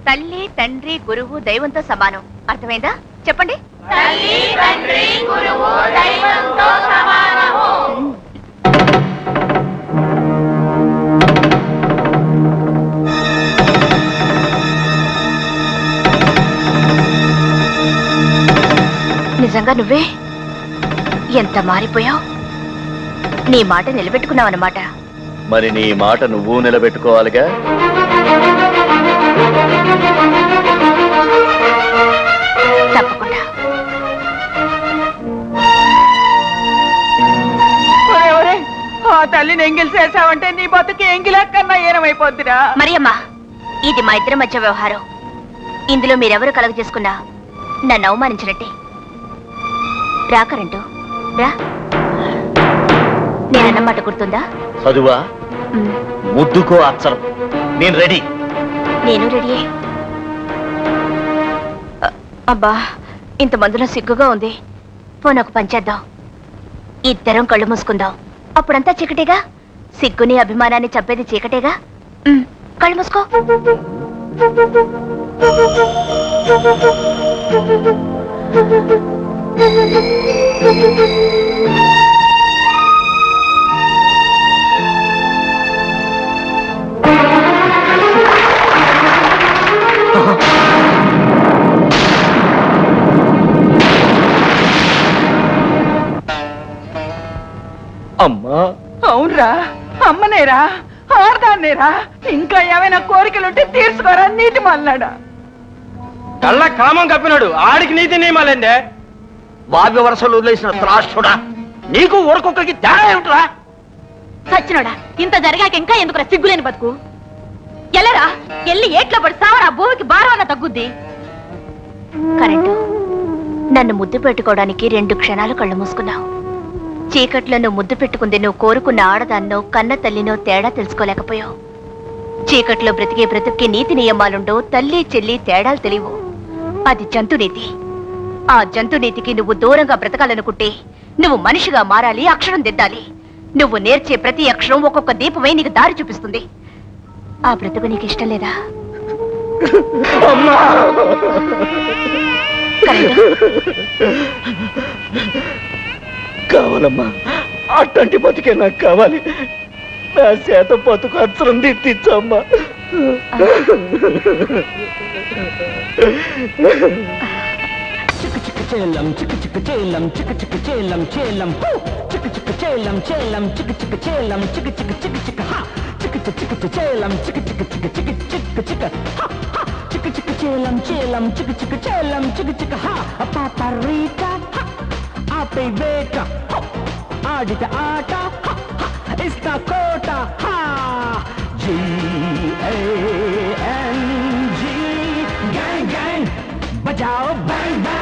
తల్లి తండ్రి గురువు దైవంతో సమానం. అర్థమైందా? చెప్పండి. తల్లి తండ్రి గురువు దైవంతో సమానము. నిజంగా నువ్వే ఎంత మారిపోయావు. నీ మాట నిలబెట్టుకున్నావన్నమాట. మరి నీ మాట నువ్వు నిలబెట్టుకోవాలిగా. తప్పకుండా. ఆ తల్లిని ఎంగిల్ చేసావంటే నీ బతుకి ఎంగిలక్కన్నా ఏనమైపోద్దిరా. మరి అమ్మా, ఇది మా ఇద్దరి మధ్య వ్యవహారం. ఇందులో మీరెవరు కలగ చేసుకున్నా నన్ను అవమానించినట్టే. రాకరంటూ రా. నేనన్నమాట గుర్తుందా? చదువా ముద్దుకో అక్షరం. నేను రెడీ. నేను రెడీ. అబ్బా, ఇంత మందులో సిగ్గుగా ఉంది. పోనొక పంచేద్దాం. ఇద్దరం కళ్ళు మూసుకుందాం. అప్పుడంతా చీకటేగా. సిగ్గుని అభిమానాన్ని చంపేది చీకటేగా. కళ్ళు మూసుకో. అమ్మా. అవునరా, అమ్మనేరా, ఆడదాన్నేరా. ఇంకా ఏమైనా కోరికలుంటే తీర్చుకోరా నీటి మల్లాడా. కళ్ళ కామం కప్పినాడు ఆడికి నీతి నియమాలండే. వావ్య వరసలు వదిలేసిన త్రాష్టుడా, నీకు ఊరకొక్కడికి తేడా ఏమిట్రా? సచ్చినోడా, ఇంత జరిగాక ఇంకా ఎందుకు సిగ్గులేని బతుకు? ఎల్లరా, ఎల్లి ఏట్ల పడి సావరా. భూమికి భారం అన్న తగ్గుద్ది. కరెంటు, నన్ను ముద్దు పెట్టుకోవడానికి 2 క్షణాలు కళ్ళు మూసుకున్నావు. చీకట్లో నువ్వు ముద్దు పెట్టుకుంది నువ్వు కోరుకున్న ఆడదాన్నో కన్న తల్లినో తేడా తెలుసుకోలేకపోయావు. చీకట్లో బ్రతికే బ్రతుక్కి నీతి నియమాలుండో, తల్లి చెల్లి తేడాలు తెలియవు. అది జంతునీతి. ఆ జంతునీతికి నువ్వు దూరంగా బ్రతకాలనుకుంటే నువ్వు మనిషిగా మారాలి, అక్షరం దిద్దాలి. నువ్వు నేర్చే ప్రతి అక్షరం ఒక్కొక్క దీపమై నీకు దారి చూపిస్తుంది. ఆ బ్రతుకు నీకు ఇష్టం లేదా? కావాలమ్మా, అట్లాంటి బతికే నాకు కావాలి. నా చేత బతుకు అక్షరం దిద్దిచ్చమ్మా. చేలం చిక్ చిక్ చేలం చిక్ చిక్ చేలం చేలం చిక్ చిక్ చేలం చేలం చిక్ చిక్ చేలం చిక్ చిక్ చిక్ చిక్ హా చిక్ చిక్ చిక్ చేలం చిక్ చిక్ చిక్ చిక్ చిక్ చిక్ హా చిక్ చిక్ చేలం చేలం చిక్ చిక్ చేలం చిక్ చిక్ హా పాపరీట ఆపే వేట ఆడిట ఆట ఇస్తా కోట హా జీ